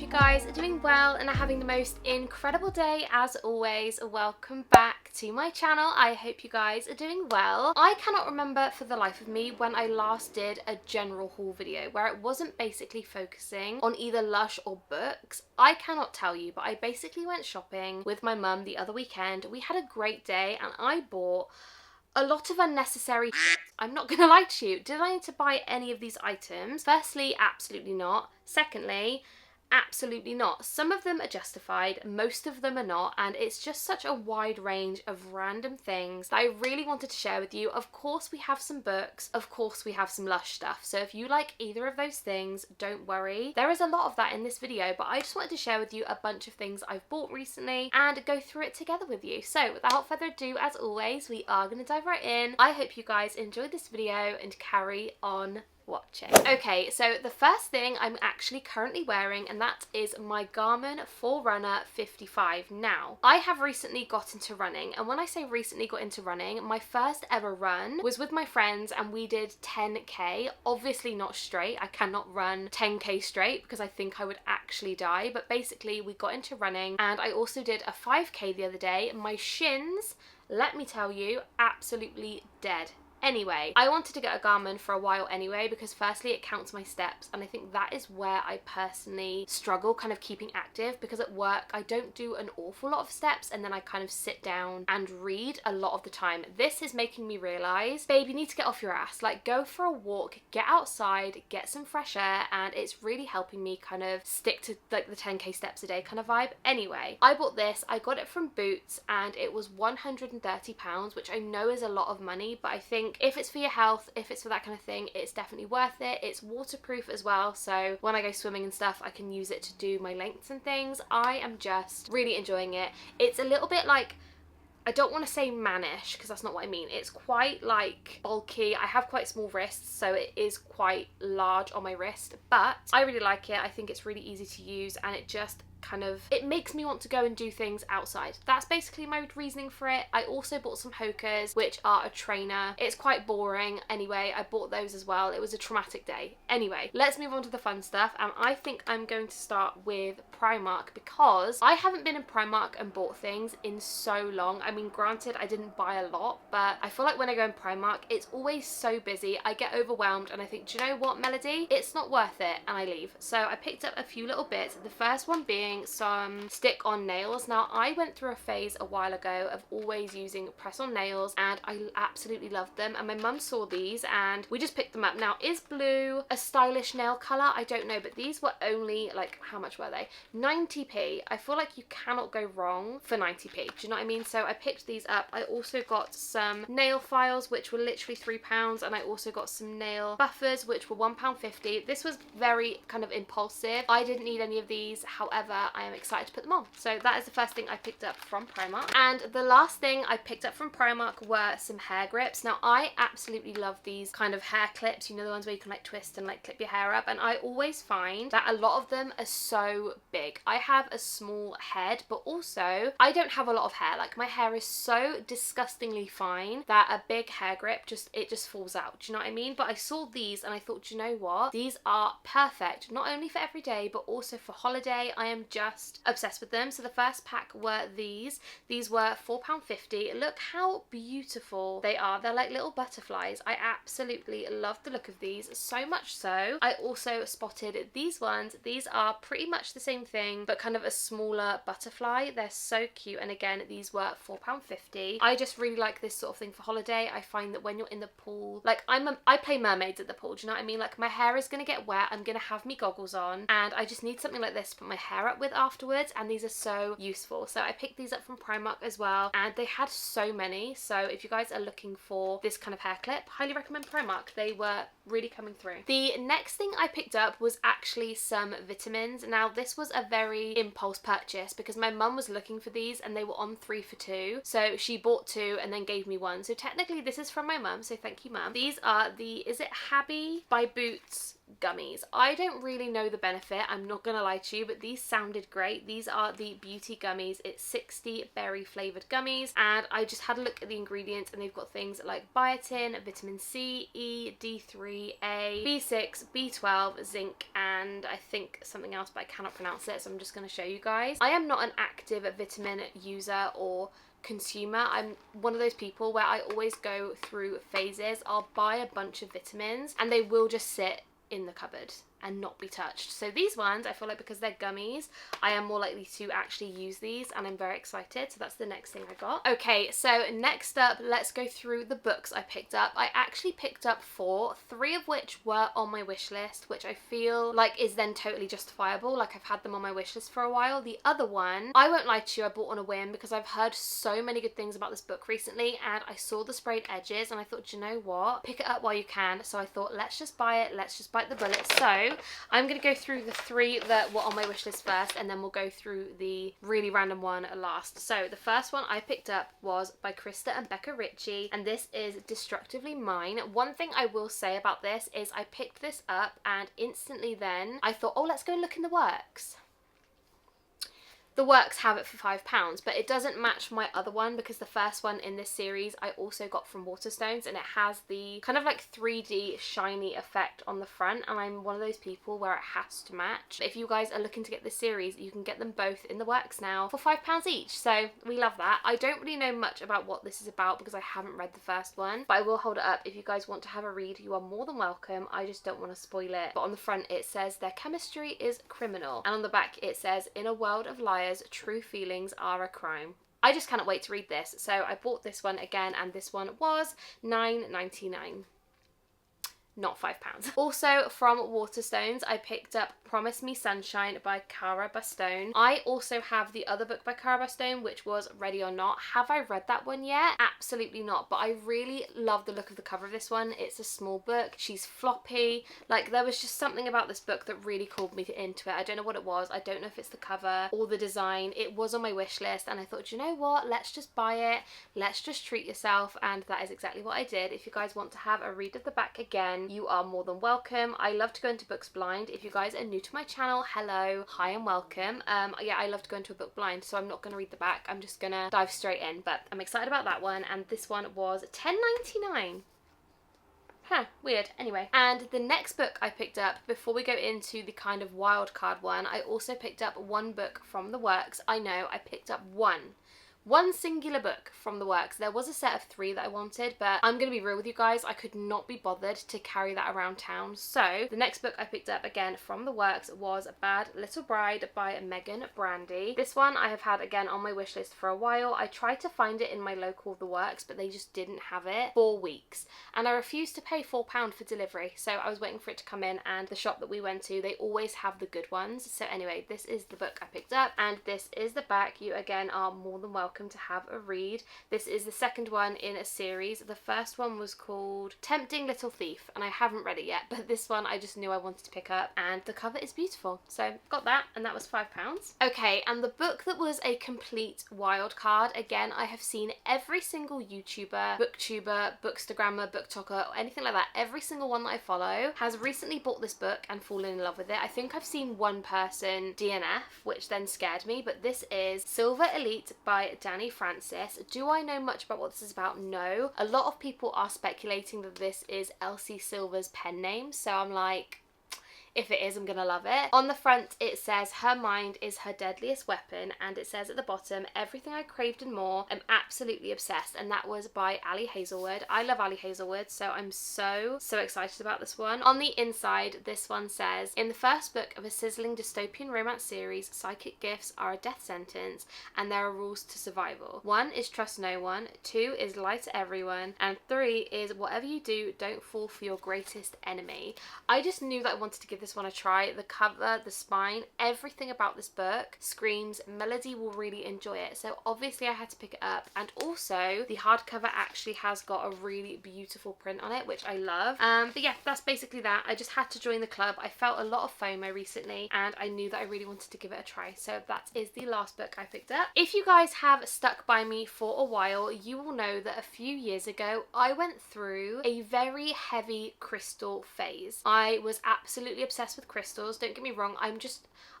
you guys are doing well and are having the most incredible day as always. Welcome back to my channel. I hope you guys are doing well. I cannot remember for the life of me when I last did a general haul video where it wasn't basically focusing on either Lush or books. I cannot tell you, but I basically went shopping with my mum the other weekend. We had a great day and I bought a lot of unnecessary shit. I'm not gonna lie to you. Did I need to buy any of these items? Firstly, absolutely not. Secondly, absolutely not. Some of them are justified, most of them are not, and it's just such a wide range of random things that I really wanted to share with you. Of course we have some books, of course we have some Lush stuff, so if you like either of those things, don't worry. There is a lot of that in this video, but I just wanted to share with you a bunch of things I've bought recently and go through it together with you. So without further ado, as always, we are going to dive right in. I hope you guys enjoyed this video and carry on watching. Okay, so the first thing I'm actually currently wearing, and that is my Garmin Forerunner 55. Now, I have recently got into running, and when I say recently got into running, my first ever run was with my friends and we did 10k, obviously not straight. I cannot run 10k straight because I think I would actually die, but basically we got into running, and I also did a 5k the other day. My shins, let me tell you, absolutely dead. Anyway, I wanted to get a Garmin for a while anyway because firstly it counts my steps, and I think that is where I personally struggle kind of keeping active, because at work I don't do an awful lot of steps and then I kind of sit down and read a lot of the time. This is making me realise, babe, you need to get off your ass, like go for a walk, get outside, get some fresh air, and it's really helping me kind of stick to like the 10k steps a day kind of vibe. Anyway, I bought this, I got it from Boots and it was £130, which I know is a lot of money, but I think if it's for your health, if it's for that kind of thing, it's definitely worth it. It's waterproof as well, so when I go swimming and stuff I can use it to do my lengths and things. I am just really enjoying it. It's a little bit like, I don't want to say mannish because that's not what I mean. It's quite like bulky. I have quite small wrists, so it is quite large on my wrist, but I really like it. I think it's really easy to use and it just kind of, it makes me want to go and do things outside. That's basically my reasoning for it. I also bought some Hokas, which are a trainer. It's quite boring anyway. I bought those as well. It was a traumatic day. Anyway, let's move on to the fun stuff, and I think I'm going to start with Primark because I haven't been in Primark and bought things in so long. I mean, granted I didn't buy a lot, but I feel like when I go in Primark it's always so busy. I get overwhelmed and I think, do you know what, Melody, it's not worth it, and I leave. So I picked up a few little bits, the first one being some stick-on nails. Now, I went through a phase a while ago of always using press-on nails and I absolutely loved them, and my mum saw these and we just picked them up. Now, is blue a stylish nail colour? I don't know, but these were only like, how much were they? 90p. I feel like you cannot go wrong for 90p. Do you know what I mean? So I picked these up. I also got some nail files which were literally £3, and I also got some nail buffers which were £1.50. This was very kind of impulsive. I didn't need any of these, however I am excited to put them on. So that is the first thing I picked up from Primark. And the last thing I picked up from Primark were some hair grips. Now, I absolutely love these kind of hair clips, you know, the ones where you can like twist and like clip your hair up, and I always find that a lot of them are so big. I have a small head, but also I don't have a lot of hair. Like, my hair is so disgustingly fine that a big hair grip just falls out. Do you know what I mean? But I saw these and I thought, do you know what? These are perfect, not only for every day, but also for holiday. I am just obsessed with them. So the first pack were these. These were £4.50. Look how beautiful they are. They're like little butterflies. I absolutely love the look of these, so much so I also spotted these ones. These are pretty much the same thing, but kind of a smaller butterfly. They're so cute, and again, these were £4.50. I just really like this sort of thing for holiday. I find that when you're in the pool, like I play mermaids at the pool, do you know what I mean? Like, my hair is gonna get wet, I'm gonna have me goggles on, and I just need something like this to put my hair up with afterwards, and these are so useful. So I picked these up from Primark as well, and they had so many. So if you guys are looking for this kind of hair clip, highly recommend Primark. They were really coming through. The next thing I picked up was actually some vitamins. Now, this was a very impulse purchase because my mum was looking for these and they were on 3 for 2, so she bought 2 and then gave me 1. So technically this is from my mum, so thank you, mum. These are the, is it Happy by Boots gummies? I don't really know the benefit, I'm not gonna lie to you, but these sounded great. These are the beauty gummies. It's 60 berry flavored gummies, and I just had a look at the ingredients and they've got things like biotin, vitamin C, E, D3, vitamin D3, A, B6, B12, zinc, and I think something else, but I cannot pronounce it, so I'm just going to show you guys. I am not an active vitamin user or consumer. I'm one of those people where I always go through phases. I'll buy a bunch of vitamins and they will just sit in the cupboard and not be touched. So these ones, I feel like because they're gummies, I am more likely to actually use these, and I'm very excited. So that's the next thing I got. Okay, so next up, let's go through the books I picked up. I actually picked up 4, 3 of which were on my wish list, which I feel like is then totally justifiable. Like, I've had them on my wish list for a while. The other one, I won't lie to you, I bought on a whim because I've heard so many good things about this book recently, and I saw the sprayed edges and I thought, you know what, pick it up while you can. So I thought, let's just buy it, let's just bite the bullet. So I'm going to go through the 3 that were on my wish list first, and then we'll go through the really random one last. So the first one I picked up was by Krista and Becca Ritchie, and this is Destructively Mine. One thing I will say about this is I picked this up and instantly then I thought, oh, let's go look in the works. The works have it for £5, but it doesn't match my other one because the first one in this series I also got from Waterstones, and it has the kind of like 3D shiny effect on the front, and I'm one of those people where it has to match. If you guys are looking to get this series, you can get them both in the works now for £5 each, so we love that. I don't really know much about what this is about because I haven't read the first one, but I will hold it up. If you guys want to have a read, you are more than welcome. I just don't want to spoil it. But on the front it says their chemistry is criminal, and on the back it says, in a world of liars, true feelings are a crime. I just cannot wait to read this. So I bought this one again, and this one was £9.99. Not £5. Also from Waterstones, I picked up Promise Me Sunshine by Cara Bastone. I also have the other book by Cara Bastone, which was Ready or Not. Have I read that one yet? Absolutely not, but I really love the look of the cover of this one. It's a small book. She's floppy. Like, there was just something about this book that really called me into it. I don't know what it was. I don't know if it's the cover or the design. It was on my wish list, and I thought, you know what? Let's just buy it. Let's just treat yourself, and that is exactly what I did. If you guys want to have a read of the back again, you are more than welcome. I love to go into books blind. If you guys are new to my channel, hello, hi and welcome. Yeah, I love to go into a book blind, so I'm not going to read the back. I'm just going to dive straight in, but I'm excited about that one, and this one was £10.99. Huh, weird. Anyway, and the next book I picked up, before we go into the kind of wild card one, I also picked up one book from the works. I know, I picked up one singular book from the works. There was a set of 3 that I wanted, but I'm gonna be real with you guys, I could not be bothered to carry that around town. So the next book I picked up again from the works was Bad Little Bride by Megan Brandy. This one I have had again on my wish list for a while. I tried to find it in my local The Works, but they just didn't have it for weeks, and I refused to pay £4 for delivery, so I was waiting for it to come in, and the shop that we went to, they always have the good ones. So anyway, this is the book I picked up, and this is the back. You again are more than welcome to have a read. This is the second one in a series. The first one was called Tempting Little Thief, and I haven't read it yet, but this one I just knew I wanted to pick up, and the cover is beautiful, so got that, and that was £5. Okay, and the book that was a complete wild card, again, I have seen every single YouTuber, booktuber, bookstagrammer, booktalker, or anything like that, every single one that I follow has recently bought this book and fallen in love with it. I think I've seen one person DNF, which then scared me, but this is Silver Elite by Danny Francis. Do I know much about what this is about? No. A lot of people are speculating that this is Elsie Silver's pen name, so I'm like, if it is, I'm gonna love it. On the front it says her mind is her deadliest weapon, and it says at the bottom, everything I craved and more, I'm absolutely obsessed, and that was by Ali Hazelwood. I love Ali Hazelwood, so I'm so excited about this one. On the inside, this one says, in the first book of a sizzling dystopian romance series, psychic gifts are a death sentence, and there are rules to survival. 1 is trust no one, 2 is lie to everyone, and 3 is whatever you do, don't fall for your greatest enemy. I just knew that I wanted to give this one a try. The cover, the spine, everything about this book screams Melody will really enjoy it, so obviously I had to pick it up. And also the hardcover actually has got a really beautiful print on it, which I love. But yeah, that's basically that. I just had to join the club. I felt a lot of FOMO recently, and I knew that I really wanted to give it a try, so that is the last book I picked up. If you guys have stuck by me for a while, you will know that a few years ago I went through a very heavy crystal phase. I was absolutely obsessed with crystals. Don't get me wrong,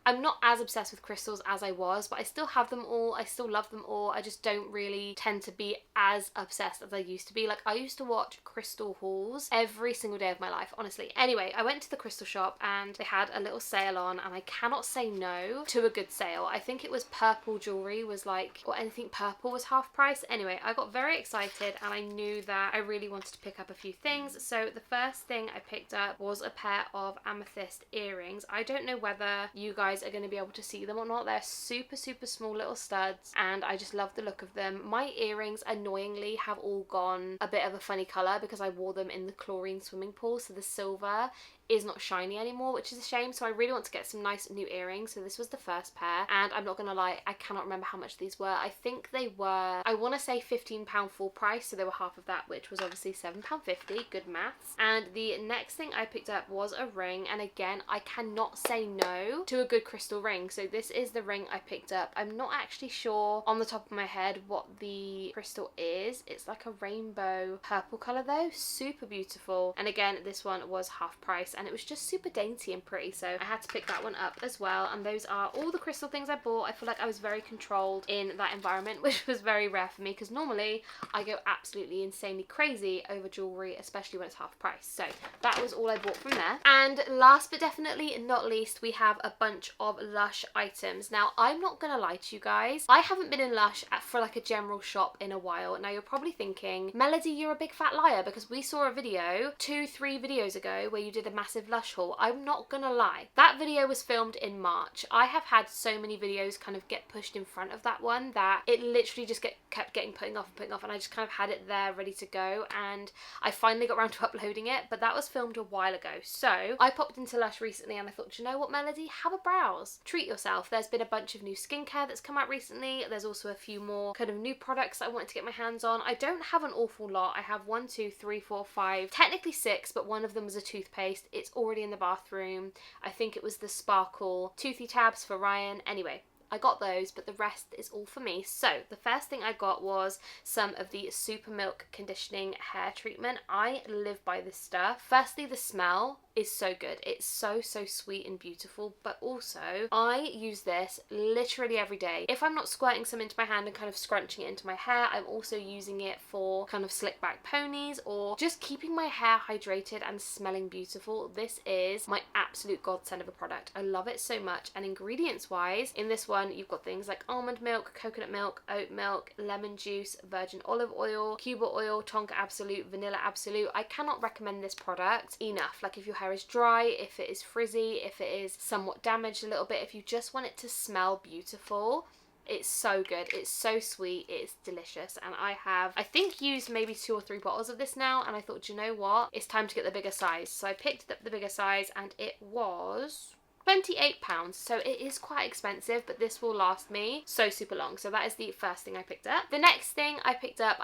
I'm not as obsessed with crystals as I was, but I still have them all. I still love them all. I just don't really tend to be as obsessed as I used to be. Like, I used to watch crystal hauls every single day of my life, honestly. Anyway, I went to the crystal shop and they had a little sale on, and I cannot say no to a good sale. I think it was purple jewelry was like, or anything purple was half price. Anyway, I got very excited and I knew that I really wanted to pick up a few things. So the first thing I picked up was a pair of amethyst earrings. I don't know whether you guys are going to be able to see them or not. They're super small little studs and I just love the look of them. My earrings annoyingly have all gone a bit of a funny colour because I wore them in the chlorine swimming pool, so the silver is not shiny anymore, which is a shame. So I really want to get some nice new earrings. So this was the first pair, and I'm not gonna lie, I cannot remember how much these were. I think they were, I want to say £15 full price, so they were half of that, which was obviously £7.50. Good maths. And the next thing I picked up was a ring, and again, I cannot say no to a good crystal ring. So this is the ring I picked up. I'm not actually sure on the top of my head what the crystal is. It's like a rainbow purple colour though, super beautiful. And again, this one was half price, and it was just super dainty and pretty, so I had to pick that one up as well. And those are all the crystal things I bought. I feel like I was very controlled in that environment, which was very rare for me because normally I go absolutely insanely crazy over jewellery, especially when it's half price. So that was all I bought from there. And last but definitely not least, we have a bunch of Lush items. Now, I'm not gonna lie to you guys, I haven't been in Lush for like a general shop in a while. Now you're probably thinking, Melody, you're a big fat liar, because we saw a video 2-3 videos ago where you did a massive Lush haul. I'm not gonna lie, that video was filmed in March. I have had so many videos kind of get pushed in front of that one that it literally just kept getting putting off, and I just kind of had it there ready to go, and I finally got around to uploading it, but that was filmed a while ago. So I popped into Lush recently and I thought, you know what, Melody, have a browse, treat yourself. There's been a bunch of new skincare that's come out recently. There's also a few more kind of new products that I wanted to get my hands on. I don't have an awful lot. I have 1, 2, 3, 4, 5, technically 6, but one of them was a toothpaste. It's already in the bathroom. I think it was the Sparkle Toothy Tabs for Ryan. Anyway, I got those, but the rest is all for me. So the first thing I got was some of the Super Milk Conditioning Hair Treatment. I live by this stuff. Firstly, the smell is so good. It's so sweet and beautiful, but also I use this literally every day. If I'm not squirting some into my hand and kind of scrunching it into my hair, I'm also using it for kind of slick back ponies or just keeping my hair hydrated and smelling beautiful. This is my absolute godsend of a product. I love it so much. And ingredients wise, in this one you've got things like almond milk, coconut milk, oat milk, lemon juice, virgin olive oil, Cuba oil, Tonka Absolute, Vanilla Absolute. I cannot recommend this product enough. Like, if your hair is dry, if it is frizzy, if it is somewhat damaged a little bit, if you just want it to smell beautiful, it's so good. It's so sweet. It's delicious. And I think used maybe 2 or 3 bottles of this now, and I thought, you know what, it's time to get the bigger size. So I picked up the bigger size and it was £28, so it is quite expensive, but this will last me so super long. So that is the first thing I picked up. The next thing I picked up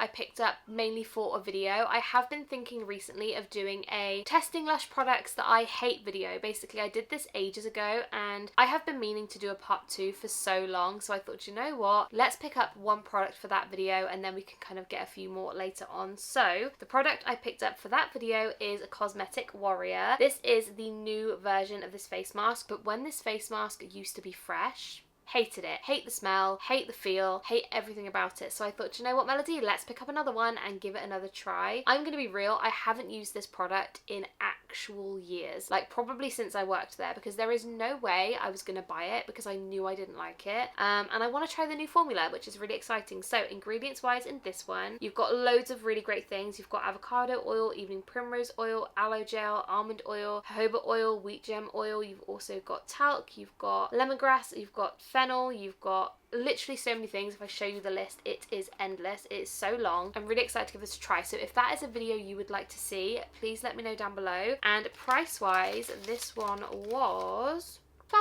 mainly for a video. I have been thinking recently of doing a testing Lush products that I hate video. Basically, I did this ages ago and I have been meaning to do a part 2 for so long, so I thought, you know what, let's pick up one product for that video and then we can kind of get a few more later on. So the product I picked up for that video is a Cosmetic Warrior. This is the new version of this face mask, but when this face mask used to be fresh, hated it. Hate the smell, hate the feel, hate everything about it. So I thought, you know what, Melody, let's pick up another one and give it another try. I'm gonna be real, I haven't used this product in actual years, like probably since I worked there, because there is no way I was gonna buy it because I knew I didn't like it. And I want to try the new formula, which is really exciting. So ingredients wise, in this one you've got loads of really great things. You've got avocado oil, evening primrose oil, aloe gel, almond oil, jojoba oil, wheat germ oil. You've also got talc, you've got lemongrass, you've got fennel, you've got literally so many things. If I show you the list, it is endless. It is so long. I'm really excited to give this a try. So if that is a video you would like to see, please let me know down below. And price wise, this one was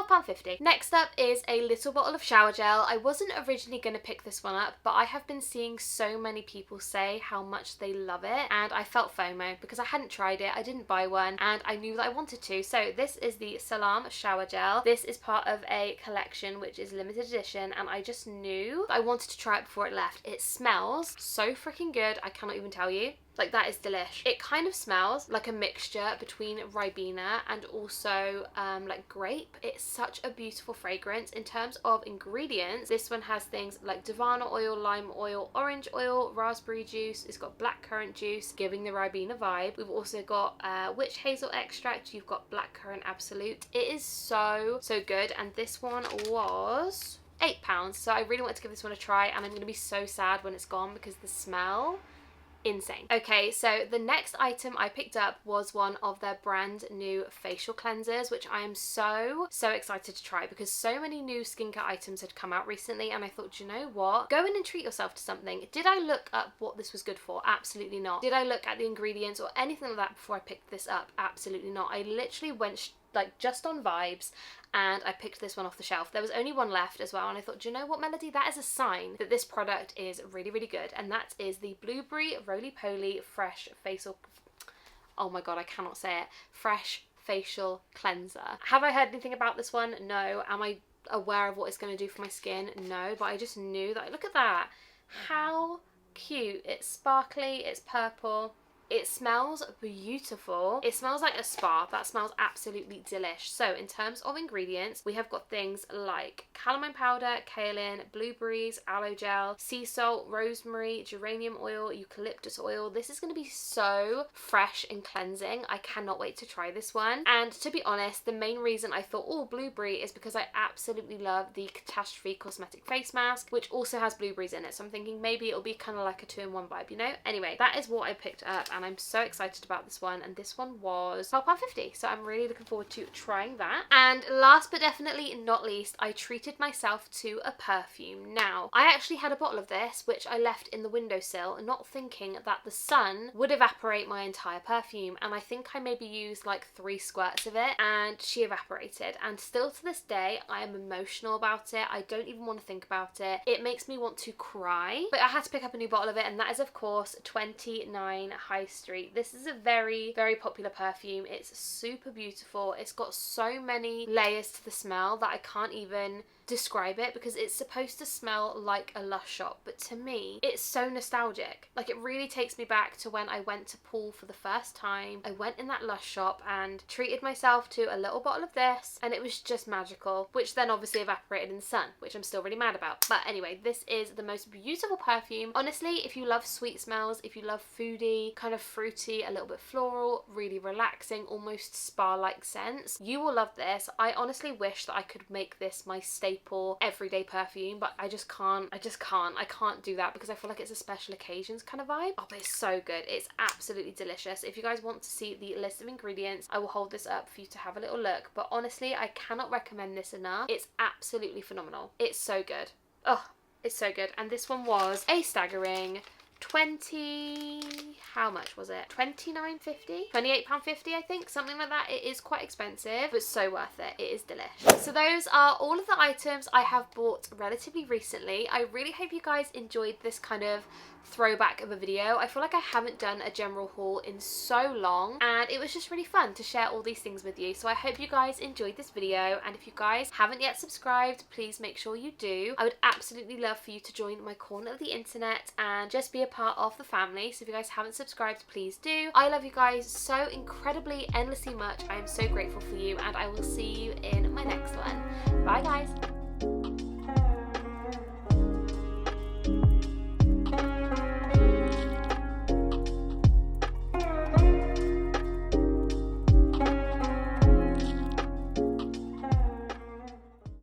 £12.50. Next up is a little bottle of shower gel. I wasn't originally going to pick this one up, but I have been seeing so many people say how much they love it, and I felt FOMO because I hadn't tried it, I didn't buy one, and I knew that I wanted to. So this is the Salam shower gel. This is part of a collection which is limited edition, and I just knew I wanted to try it before it left. It smells so freaking good, I cannot even tell you. Like, that is delish. It kind of smells like a mixture between Ribena and also like grape. It's such a beautiful fragrance. In terms of ingredients, this one has things like Davana oil, lime oil, orange oil, raspberry juice. It's got blackcurrant juice, giving the Ribena vibe. We've also got witch hazel extract. You've got blackcurrant absolute. It is so good, and this one was £8, so I really want to give this one a try, and I'm going to be so sad when it's gone because the smell, insane. Okay, so the next item I picked up was one of their brand new facial cleansers, which I am so excited to try because so many new skincare items had come out recently, and I thought, do you know what? Go in and treat yourself to something. Did I look up what this was good for? Absolutely not. Did I look at the ingredients or anything like that before I picked this up? Absolutely not. I literally went like just on vibes, and I picked this one off the shelf. There was only one left as well, and I thought, do you know what, Melody? That is a sign that this product is really good, and that is the Blueberry Roly Poly Fresh Facial... Oh my god, I cannot say it. Fresh Facial Cleanser. Have I heard anything about this one? No. Am I aware of what it's going to do for my skin? No, but I just knew that. Look at that. How cute. It's sparkly, it's purple. It smells beautiful. It smells like a spa. That smells absolutely delish. So in terms of ingredients, we have got things like calamine powder, kaolin, blueberries, aloe gel, sea salt, rosemary, geranium oil, eucalyptus oil. This is going to be so fresh and cleansing. I cannot wait to try this one. And to be honest, the main reason I thought, oh, blueberry, is because I absolutely love the Catastrophe Cosmetic Face Mask, which also has blueberries in it. So I'm thinking maybe it'll be kind of like a 2-in-1 vibe, you know? Anyway, that is what I picked up, and I'm so excited about this one, and this one was £12.50, so I'm really looking forward to trying that. And last but definitely not least, I treated myself to a perfume. Now, I actually had a bottle of this, which I left in the windowsill, not thinking that the sun would evaporate my entire perfume, and I think I maybe used like 3 squirts of it, and she evaporated, and still to this day, I am emotional about it. I don't even want to think about it. It makes me want to cry, but I had to pick up a new bottle of it, and that is of course 29 High Street. This is a very popular perfume. It's super beautiful. It's got so many layers to the smell that I can't even describe it because it's supposed to smell like a Lush shop, but to me it's so nostalgic. Like, it really takes me back to when I went to Poole for the first time. I went in that Lush shop and treated myself to a little bottle of this, and it was just magical, which then obviously evaporated in the sun, which I'm still really mad about. But anyway, this is the most beautiful perfume. Honestly, if you love sweet smells, if you love foodie, kind of fruity, a little bit floral, really relaxing, almost spa-like scents, you will love this. I honestly wish that I could make this my staple everyday perfume, but I just can't. I can't do that because I feel like it's a special occasions kind of vibe. Oh, but it's so good. It's absolutely delicious. If you guys want to see the list of ingredients, I will hold this up for you to have a little look, but honestly, I cannot recommend this enough. It's absolutely phenomenal. It's so good. Oh, it's so good. And this one was a staggering 20, how much was it? £29.50? £28.50, I think, something like that. It is quite expensive, but so worth it. It is delicious. So those are all of the items I have bought relatively recently. I really hope you guys enjoyed this kind of throwback of a video. I feel like I haven't done a general haul in so long, and it was just really fun to share all these things with you. So I hope you guys enjoyed this video, and if you guys haven't yet subscribed, please make sure you do. I would absolutely love for you to join my corner of the internet and just be a part of the family. So if you guys haven't subscribed, please do. I love you guys so incredibly, endlessly much. I am so grateful for you, and I will see you in my next one. Bye guys.